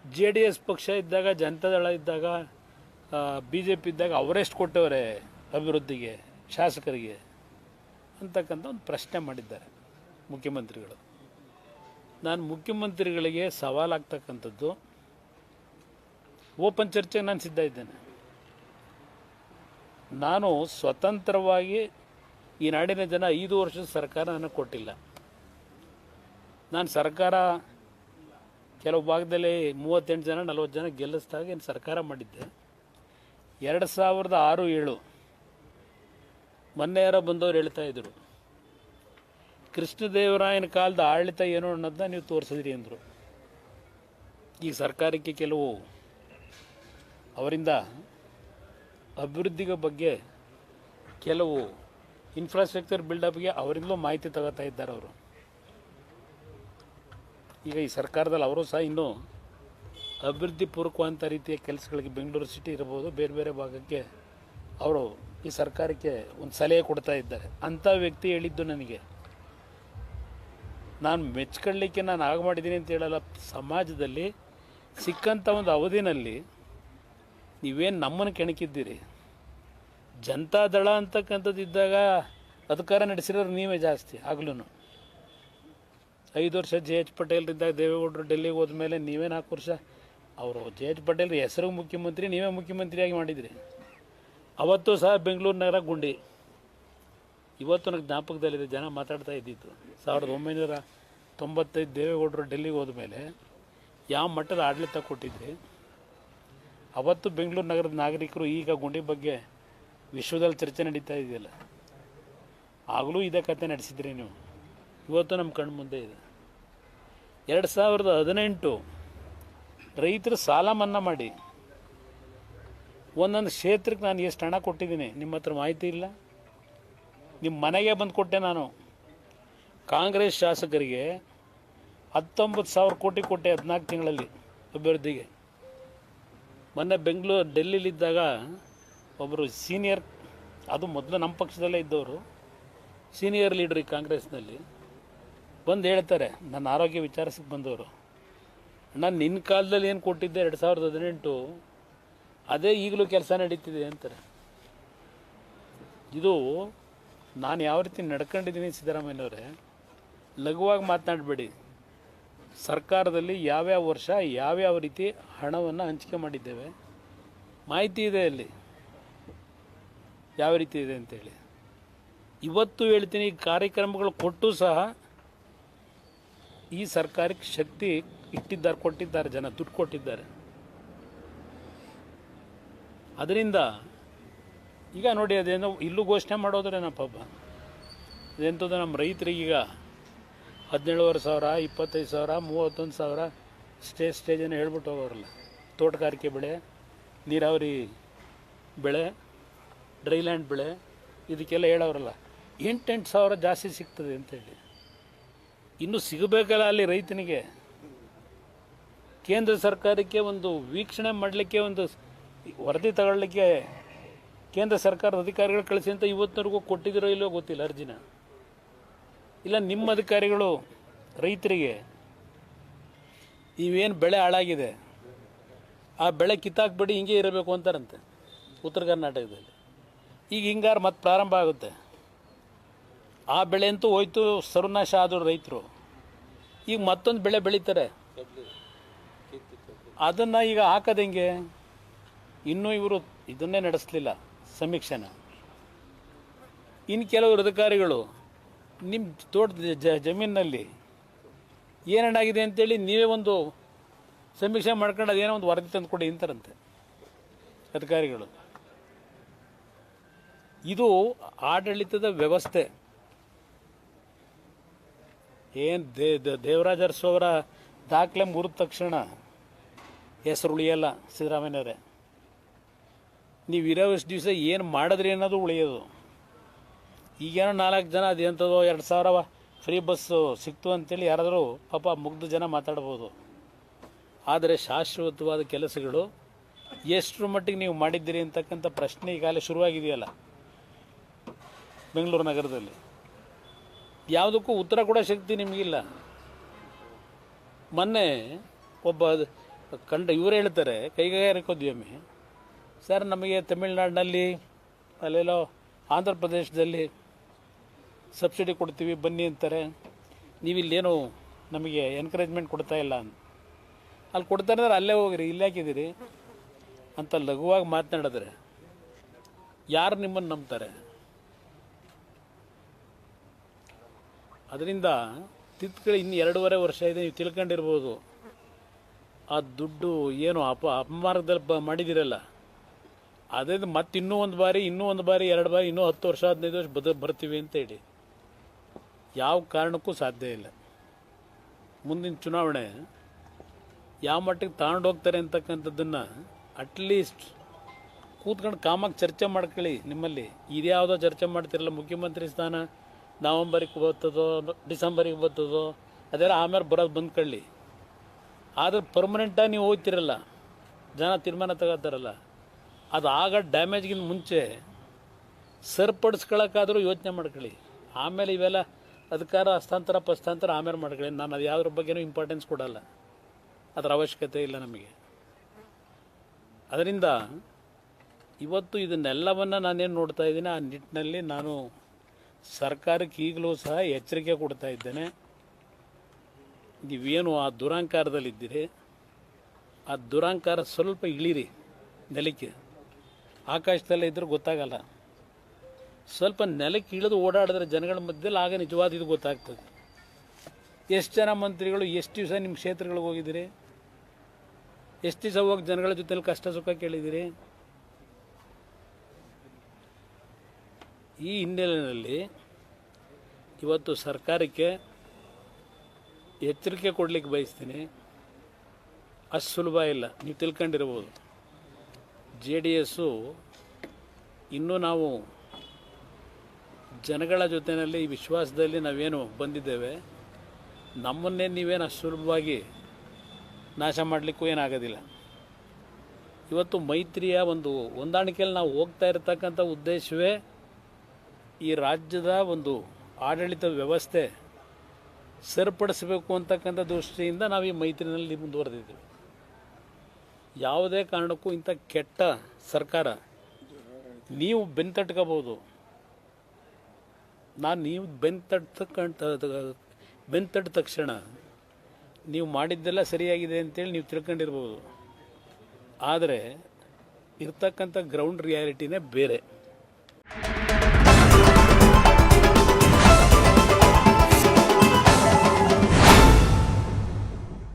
JDS ಪಕ್ಷ ಇದ್ದಾಗ, ಜನತಾದಳ ಇದ್ದಾಗ, BJP ಇದ್ದಾಗ ಅವರೆಷ್ಟು ಕೊಟ್ಟವರೆ ಅಭಿವೃದ್ಧಿಗೆ, ಶಾಸಕರಿಗೆ ಅಂತಕ್ಕಂಥ ಒಂದು ಪ್ರಶ್ನೆ ಮಾಡಿದ್ದಾರೆ ಮುಖ್ಯಮಂತ್ರಿಗಳು. ನಾನು ಮುಖ್ಯಮಂತ್ರಿಗಳಿಗೆ ಸವಾಲಾಗ್ತಕ್ಕಂಥದ್ದು, ಓಪನ್ ಚರ್ಚೆಗೆ ನಾನು ಸಿದ್ಧ ಇದ್ದೇನೆ. ನಾನು ಸ್ವತಂತ್ರವಾಗಿ ಈ ನಾಡಿನ ಜನ 5 ವರ್ಷದ ಸರ್ಕಾರ ನನಗೆ ಕೊಟ್ಟಿಲ್ಲ. ನಾನು ಸರ್ಕಾರ ಕೆಲವು ಭಾಗದಲ್ಲಿ 38 ಜನ 40 ಜನ ಗೆಲ್ಲಿಸಿದಾಗ ಏನು ಸರ್ಕಾರ ಮಾಡಿದ್ದೆ. 2006-7 ಮೊನ್ನೆ ಯಾರೋ ಬಂದವರು ಹೇಳ್ತಾ ಇದ್ರು, ಕೃಷ್ಣದೇವರಾಯನ ಕಾಲದ ಆಡಳಿತ ಏನು ಅನ್ನೋದನ್ನ ನೀವು ತೋರಿಸಿದ್ರಿ ಅಂದರು. ಈ ಸರ್ಕಾರಕ್ಕೆ ಕೆಲವು ಅವರಿಂದ ಅಭಿವೃದ್ಧಿಗೆ ಬಗ್ಗೆ, ಕೆಲವು ಇನ್ಫ್ರಾಸ್ಟ್ರಕ್ಚರ್ ಬಿಲ್ಡಪ್ಗೆ ಅವರಿಂದಲೂ ಮಾಹಿತಿ ತಗೋತಾ ಇದ್ದಾರೆ ಅವರು. ಈಗ ಈ ಸರ್ಕಾರದಲ್ಲಿ ಅವರು ಸಹ ಇನ್ನೂ ಅಭಿವೃದ್ಧಿ ಪೂರ್ವಕವಂಥ ರೀತಿಯ ಕೆಲಸಗಳಿಗೆ ಬೆಂಗಳೂರು ಸಿಟಿ ಇರ್ಬೋದು, ಬೇರೆ ಬೇರೆ ಭಾಗಕ್ಕೆ ಅವರು ಈ ಸರ್ಕಾರಕ್ಕೆ ಒಂದು ಸಲಹೆ ಕೊಡ್ತಾ ಇದ್ದಾರೆ. ಅಂಥ ವ್ಯಕ್ತಿ ಹೇಳಿದ್ದು ನನಗೆ, ನಾನು ಮೆಚ್ಕೊಳ್ಳಿಕ್ಕೆ ನಾನು ಆಗ ಮಾಡಿದ್ದೀನಿ ಅಂತ ಹೇಳಲ್ಲ, ಸಮಾಜದಲ್ಲಿ ಸಿಕ್ಕಂಥ ಒಂದು ಅವಧಿನಲ್ಲಿ ನೀವೇನು ನಮ್ಮನ್ನು ಕೆಣಕಿದ್ದೀರಿ, ಜನತಾದಳ ಅಂತಕ್ಕಂಥದ್ದು ಇದ್ದಾಗ ಅಧಿಕಾರ ನಡೆಸಿರೋರು ನೀವೇ ಜಾಸ್ತಿ. ಆಗ್ಲೂ 5 ವರ್ಷ JH ಪಟೇಲ್ರಿದ್ದಾಗ ದೇವೇಗೌಡರು ಡೆಲ್ಲಿಗೆ ಹೋದ್ಮೇಲೆ ನೀವೇ 4 ವರ್ಷ, ಅವರು JH ಪಟೇಲ್ ಹೆಸರು ಮುಖ್ಯಮಂತ್ರಿ, ನೀವೇ ಮುಖ್ಯಮಂತ್ರಿಯಾಗಿ ಮಾಡಿದಿರಿ. ಅವತ್ತು ಸಹ ಬೆಂಗಳೂರು ನಗರ ಗುಂಡಿ. ಇವತ್ತು ನನಗೆ ಜ್ಞಾಪಕದಲ್ಲಿದೆ, ಜನ ಮಾತಾಡ್ತಾ ಇದ್ದಿತ್ತು. 1995 ದೇವೇಗೌಡರು ಡೆಲ್ಲಿಗೆ ಹೋದ್ಮೇಲೆ ಯಾವ ಮಟ್ಟದ ಆಡಳಿತ ಕೊಟ್ಟಿದ್ರಿ. ಅವತ್ತು ಬೆಂಗಳೂರು ನಗರದ ನಾಗರಿಕರು ಈಗ ಗುಂಡಿ ಬಗ್ಗೆ ವಿಶ್ವದಲ್ಲಿ ಚರ್ಚೆ ನಡೀತಾ ಇದೆಯಲ್ಲ, ಆಗಲೂ ಇದೇ ಕತೆ ನಡೆಸಿದ್ರಿ ನೀವು. ಇವತ್ತು ನಮ್ಮ ಕಣ್ಣು ಮುಂದೆ ಇದೆ. 2018 ರೈತರ ಸಾಲ ಮನ್ನಾ ಮಾಡಿ ಒಂದೊಂದು ಕ್ಷೇತ್ರಕ್ಕೆ ನಾನು ಎಷ್ಟು ಹಣ ಕೊಟ್ಟಿದ್ದೀನಿ ನಿಮ್ಮ ಹತ್ರ ಮಾಹಿತಿ ಇಲ್ಲ. ನಿಮ್ಮ ಮನೆಗೆ ಬಂದು ಕೊಟ್ಟೆ ನಾನು. ಕಾಂಗ್ರೆಸ್ ಶಾಸಕರಿಗೆ 19,000 ಕೋಟಿ ಕೊಟ್ಟೆ 14 ತಿಂಗಳಲ್ಲಿ ಅಭಿವೃದ್ಧಿಗೆ. ಮೊನ್ನೆ ಡೆಲ್ಲಿಲಿದ್ದಾಗ ಒಬ್ಬರು ಸೀನಿಯರ್, ಅದು ಮೊದಲು ನಮ್ಮ ಪಕ್ಷದಲ್ಲೇ ಇದ್ದವರು, ಸೀನಿಯರ್ ಲೀಡ್ರ್ ಈ ಕಾಂಗ್ರೆಸ್ನಲ್ಲಿ ಬಂದು ಹೇಳ್ತಾರೆ, ನನ್ನ ಆರೋಗ್ಯ ವಿಚಾರಿಸಕ್ಕೆ ಬಂದವರು, ನಾನು ನಿನ್ನ ಕಾಲದಲ್ಲಿ ಏನು ಕೊಟ್ಟಿದ್ದೆ 2018 ಅದೇ ಈಗಲೂ ಕೆಲಸ ನಡೀತಿದೆ ಅಂತಾರೆ. ಇದು ನಾನು ಯಾವ ರೀತಿ ನಡ್ಕೊಂಡಿದ್ದೀನಿ ಸಿದ್ದರಾಮಯ್ಯನವರೇ, ಲಘುವಾಗಿ ಮಾತನಾಡಬೇಡಿ. ಸರ್ಕಾರದಲ್ಲಿ ಯಾವ್ಯಾವ ವರ್ಷ ಯಾವ್ಯಾವ ರೀತಿ ಹಣವನ್ನು ಹಂಚಿಕೆ ಮಾಡಿದ್ದೇವೆ ಮಾಹಿತಿ ಇದೆ, ಅಲ್ಲಿ ಯಾವ ರೀತಿ ಇದೆ ಅಂತೇಳಿ. ಇವತ್ತು ಹೇಳ್ತೀನಿ, ಕಾರ್ಯಕ್ರಮಗಳು ಕೊಟ್ಟು ಸಹ ಈ ಸರ್ಕಾರಕ್ಕೆ ಶಕ್ತಿ ಕೊಟ್ಟಿದ್ದಾರೆ ಜನ, ದುಡ್ಡು ಕೊಟ್ಟಿದ್ದಾರೆ. ಅದರಿಂದ ಈಗ ನೋಡಿ, ಅದೇನೋ ಇಲ್ಲೂ ಘೋಷಣೆ ಮಾಡೋದ್ರೇನೋ ಪಾಪ, ಅದೆಂಥದ್ದು ನಮ್ಮ ರೈತರಿಗೀಗ 17,500, 25,000, 31,000 ಸ್ಟೇಜನ್ನು ಹೇಳ್ಬಿಟ್ಟು ಹೋಗೋರಲ್ಲ. ತೋಟಗಾರಿಕೆ ಬೆಳೆ, ನೀರಾವರಿ ಬೆಳೆ, ಡ್ರೈಲ್ಯಾಂಡ್ ಬೆಳೆ, ಇದಕ್ಕೆಲ್ಲ ಹೇಳೋರಲ್ಲ 8,000 ಜಾಸ್ತಿ ಸಿಗ್ತದೆ ಅಂತೇಳಿ. ಇನ್ನೂ ಸಿಗಬೇಕಲ್ಲ ಅಲ್ಲಿ ರೈತನಿಗೆ. ಕೇಂದ್ರ ಸರ್ಕಾರಕ್ಕೆ ಒಂದು ವೀಕ್ಷಣೆ ಮಾಡಲಿಕ್ಕೆ, ಒಂದು ವರದಿ ತಗೊಳ್ಳಿಕ್ಕೆ ಕೇಂದ್ರ ಸರ್ಕಾರದ ಅಧಿಕಾರಿಗಳು ಕಳಿಸಿ ಅಂತ ಇವತ್ತಿನವರೆಗೂ ಕೊಟ್ಟಿದ್ದೀರೋ ಇಲ್ಲೋ ಗೊತ್ತಿಲ್ಲ ಅರ್ಜಿನ. ಇಲ್ಲ ನಿಮ್ಮ ಅಧಿಕಾರಿಗಳು ರೈತರಿಗೆ ಇವೇನು ಬೆಳೆ ಹಾಳಾಗಿದೆ ಆ ಬೆಳೆ ಕಿತ್ತಾಕ್ಬೇಡಿ, ಹಿಂಗೆ ಇರಬೇಕು ಅಂತಾರಂತೆ ಉತ್ತರ ಕರ್ನಾಟಕದಲ್ಲಿ. ಈಗ ಹಿಂಗಾರು ಮತ್ತೆ ಪ್ರಾರಂಭ ಆಗುತ್ತೆ. ಆ ಬೆಳೆ ಅಂತೂ ಹೋಯ್ತು, ಸರ್ವನಾಶ ಆದರು ರೈತರು. ಈಗ ಮತ್ತೊಂದು ಬೆಳೆ ಬೆಳೀತಾರೆ, ಅದನ್ನು ಈಗ ಹಾಕೋದೆಂಗೆ? ಇನ್ನೂ ಇವರು ಇದನ್ನೇ ನಡೆಸಲಿಲ್ಲ ಸಮೀಕ್ಷೆನ. ಇನ್ನು ಕೆಲವರು ಅಧಿಕಾರಿಗಳು ನಿಮ್ಮ ತೋಟದ ಜಮೀನಿನಲ್ಲಿ ಏನೇನಾಗಿದೆ ಅಂತೇಳಿ ನೀವೇ ಒಂದು ಸಮೀಕ್ಷೆ ಮಾಡ್ಕೊಂಡು ಅದೇನೋ ಒಂದು ವರದಿ ತಂದು ಕೊಡಿ ಅಂತಾರಂತೆ ಅಧಿಕಾರಿಗಳು. ಇದು ಆಡಳಿತದ ವ್ಯವಸ್ಥೆ. ಏನು ದೇವರಾಜ ಅರಸು ಅವರ ದಾಖಲೆ ಮುರಿದ ತಕ್ಷಣ ಹೆಸರು ಉಳಿಯಲ್ಲ ಸಿದ್ದರಾಮಯ್ಯನವರೇ. ನೀವು ಇರೋಷ್ಟು ದಿವಸ ಏನು ಮಾಡಿದ್ರಿ ಅನ್ನೋದು ಉಳಿಯೋದು. ಈಗೇನೋ 4 ಜನ ಅದೇಂಥದ್ದು 2,000 ಫ್ರೀ ಬಸ್ಸು ಸಿಕ್ತು ಅಂತೇಳಿ ಯಾರಾದರೂ ಪಾಪ ಮುಗ್ಧ ಜನ ಮಾತಾಡ್ಬೋದು. ಆದರೆ ಶಾಶ್ವತವಾದ ಕೆಲಸಗಳು ಎಷ್ಟರ ಮಟ್ಟಿಗೆ ನೀವು ಮಾಡಿದ್ದೀರಿ ಅಂತಕ್ಕಂಥ ಪ್ರಶ್ನೆ ಈಗಾಗಲೇ ಶುರುವಾಗಿದೆಯಲ್ಲ ಬೆಂಗಳೂರು ನಗರದಲ್ಲಿ. ಯಾವುದಕ್ಕೂ ಉತ್ತರ ಕೊಡೋ ಶಕ್ತಿ ನಿಮಗಿಲ್ಲ. ಮೊನ್ನೆ ಒಬ್ಬ ಇವರು ಹೇಳ್ತಾರೆ ಕೈಗಾರಿಕೋದ್ಯಮಿ ಸರ್ ನಮಗೆ ತಮಿಳುನಾಡಿನಲ್ಲಿ ಅಲ್ಲೆಲ್ಲೋ ಆಂಧ್ರ ಪ್ರದೇಶದಲ್ಲಿ ಸಬ್ಸಿಡಿ ಕೊಡ್ತೀವಿ ಬನ್ನಿ ಅಂತಾರೆ, ನೀವಿಲ್ಲೇನು ನಮಗೆ ಎನ್ಕರೇಜ್ಮೆಂಟ್ ಕೊಡ್ತಾ ಇಲ್ಲ ಅಂತ. ಅಲ್ಲಿ ಕೊಡ್ತಾರೆ ಅಂದ್ರೆ ಅಲ್ಲೇ ಹೋಗಿರಿ, ಇಲ್ಲಿ ಹಾಕಿದ್ದೀರಿ ಅಂತ ಲಘುವಾಗಿ ಮಾತನಾಡಿದ್ರೆ ಯಾರು ನಿಮ್ಮನ್ನು ನಂಬ್ತಾರೆ? ಅದರಿಂದ ತಿತ್ಕೊಳ್ಳಿ, ಇನ್ನು 2.5 ವರ್ಷ ಇದೆ, ನೀವು ತಿಳ್ಕೊಂಡಿರ್ಬೋದು ಆ ದುಡ್ಡು ಏನು ಅಪಮಾರ್ಗದಲ್ಲಿ ಮಾಡಿದಿರಲ್ಲ, ಅದೇ ಮತ್ತೆ ಇನ್ನೂ ಒಂದು ಬಾರಿ 2 ಬಾರಿ ಇನ್ನೂ 10 ವರ್ಷ 15 ವರ್ಷ ಬರ್ತೀವಿ ಅಂತ ಹೇಳಿ ಯಾವ ಕಾರಣಕ್ಕೂ ಸಾಧ್ಯ ಇಲ್ಲ. ಮುಂದಿನ ಚುನಾವಣೆ ಯಾವ ಮಟ್ಟಿಗೆ ತಗೊಂಡು ಹೋಗ್ತಾರೆ ಅಂತಕ್ಕಂಥದ್ದನ್ನು ಅಟ್ಲೀಸ್ಟ್ ಕೂತ್ಕೊಂಡು ಕಾಮಾಗಿ ಚರ್ಚೆ ಮಾಡ್ಕೊಳ್ಳಿ. ನಿಮ್ಮಲ್ಲಿ ಇದ್ಯಾವುದೋ ಚರ್ಚೆ ಮಾಡ್ತಿರಲ್ಲ, ಮುಖ್ಯಮಂತ್ರಿ ಸ್ಥಾನ ನವಂಬರಿಗೆ ಬರ್ತದೋ ಡಿಸೆಂಬರಿಗೆ ಬರ್ತದೋ ಅದೆಲ್ಲ ಆಮೇಲೆ ಬರೋದು ಬಂದ್ಕೊಳ್ಳಿ. ಆದರೆ ಪರ್ಮನೆಂಟಾಗಿ ನೀವು ಹೋಗ್ತಿರಲ್ಲ, ಜನ ತೀರ್ಮಾನ ತಗೋತಾರಲ್ಲ, ಅದು ಆಗ ಡ್ಯಾಮೇಜ್ಗಿಂತ ಮುಂಚೆ ಸರಿಪಡಿಸ್ಕೊಳ್ಳೋಕ್ಕಾದರೂ ಯೋಚನೆ ಮಾಡ್ಕೊಳ್ಳಿ. ಆಮೇಲೆ ಇವೆಲ್ಲ ಅಧಿಕಾರ ಹಸ್ತಾಂತರ ಆಮೇಲೆ ಮಾಡ್ಕೊಳ್ಳಿ. ನಾನು ಅದು ಯಾವುದ್ರ ಬಗ್ಗೆನೂ ಇಂಪಾರ್ಟೆನ್ಸ್ ಕೊಡಲ್ಲ, ಅದರ ಅವಶ್ಯಕತೆ ಇಲ್ಲ ನಮಗೆ. ಅದರಿಂದ ಇವತ್ತು ಇದನ್ನೆಲ್ಲವನ್ನು ನಾನೇನು ನೋಡ್ತಾ ಇದ್ದೀನಿ, ಆ ನಿಟ್ಟಿನಲ್ಲಿ ನಾನು ಸರ್ಕಾರಕ್ಕೆ ಈಗಲೂ ಸಹ ಎಚ್ಚರಿಕೆ ಕೊಡ್ತಾ ಇದ್ದೇನೆ. ನೀವೇನು ಆ ದುರಾಂಕಾರದಲ್ಲಿದ್ದೀರಿ, ಆ ದುರಾಂಕಾರ ಸ್ವಲ್ಪ ಇಳಿರಿ ನೆಲಕ್ಕೆ. ಆಕಾಶದಲ್ಲೇ ಇದ್ರೂ ಗೊತ್ತಾಗಲ್ಲ, ಸ್ವಲ್ಪ ನೆಲಕ್ಕೆ ಇಳಿದು ಓಡಾಡಿದ್ರೆ ಜನಗಳ ಮಧ್ಯದಲ್ಲಿ ಆಗ ನಿಜವಾದ ಇದು ಗೊತ್ತಾಗ್ತದೆ. ಎಷ್ಟು ಜನ ಮಂತ್ರಿಗಳು ಎಷ್ಟು ದಿವಸ ನಿಮ್ಮ ಕ್ಷೇತ್ರಗಳಿಗೆ ಹೋಗಿದ್ದೀರಿ, ಎಷ್ಟು ದಿವಸ ಹೋಗಿ ಜನಗಳ ಜೊತೆಲಿ ಕಷ್ಟ ಸುಖ ಕೇಳಿದ್ದೀರಿ? ಈ ಹಿನ್ನೆಲೆಯಲ್ಲಿ ಇವತ್ತು ಸರ್ಕಾರಕ್ಕೆ ಎಚ್ಚರಿಕೆ ಕೊಡಲಿಕ್ಕೆ ಬಯಸ್ತೀನಿ. ಅಷ್ಟು ಸುಲಭ ಇಲ್ಲ, ನೀವು ತಿಳ್ಕೊಂಡಿರ್ಬೋದು. JDS ಇನ್ನೂ ನಾವು ಜನಗಳ ಜೊತೆಯಲ್ಲಿ ಈ ವಿಶ್ವಾಸದಲ್ಲಿ ನಾವೇನು ಬಂದಿದ್ದೇವೆ, ನಮ್ಮನ್ನೇ ನೀವೇನು ಅಷ್ಟು ಸುಲಭವಾಗಿ ನಾಶ ಮಾಡಲಿಕ್ಕೂ ಏನಾಗೋದಿಲ್ಲ. ಇವತ್ತು ಮೈತ್ರಿಯ ಒಂದು ಹೊಂದಾಣಿಕೆಯಲ್ಲಿ ನಾವು ಹೋಗ್ತಾ ಇರತಕ್ಕಂಥ ಉದ್ದೇಶವೇ ಈ ರಾಜ್ಯದ ಒಂದು ಆಡಳಿತ ವ್ಯವಸ್ಥೆ ಸರಿಪಡಿಸಬೇಕು ಅಂತಕ್ಕಂಥ ದೃಷ್ಟಿಯಿಂದ ನಾವು ಈ ಮೈತ್ರಿನಲ್ಲಿ ಮುಂದುವರೆದಿದ್ದೀವಿ. ಯಾವುದೇ ಕಾರಣಕ್ಕೂ ಇಂಥ ಕೆಟ್ಟ ಸರ್ಕಾರ ನೀವು ಬೆಂತಟ್ಕೋಬೋದು, ನೀವು ಬೆಂತಟ್ಟ ತಕ್ಷಣ ನೀವು ಮಾಡಿದ್ದೆಲ್ಲ ಸರಿಯಾಗಿದೆ ಅಂತೇಳಿ ನೀವು ತಿಳ್ಕೊಂಡಿರ್ಬೋದು. ಆದರೆ ಇರ್ತಕ್ಕಂಥ ಗ್ರೌಂಡ್ ರಿಯಾಲಿಟಿನೇ ಬೇರೆ.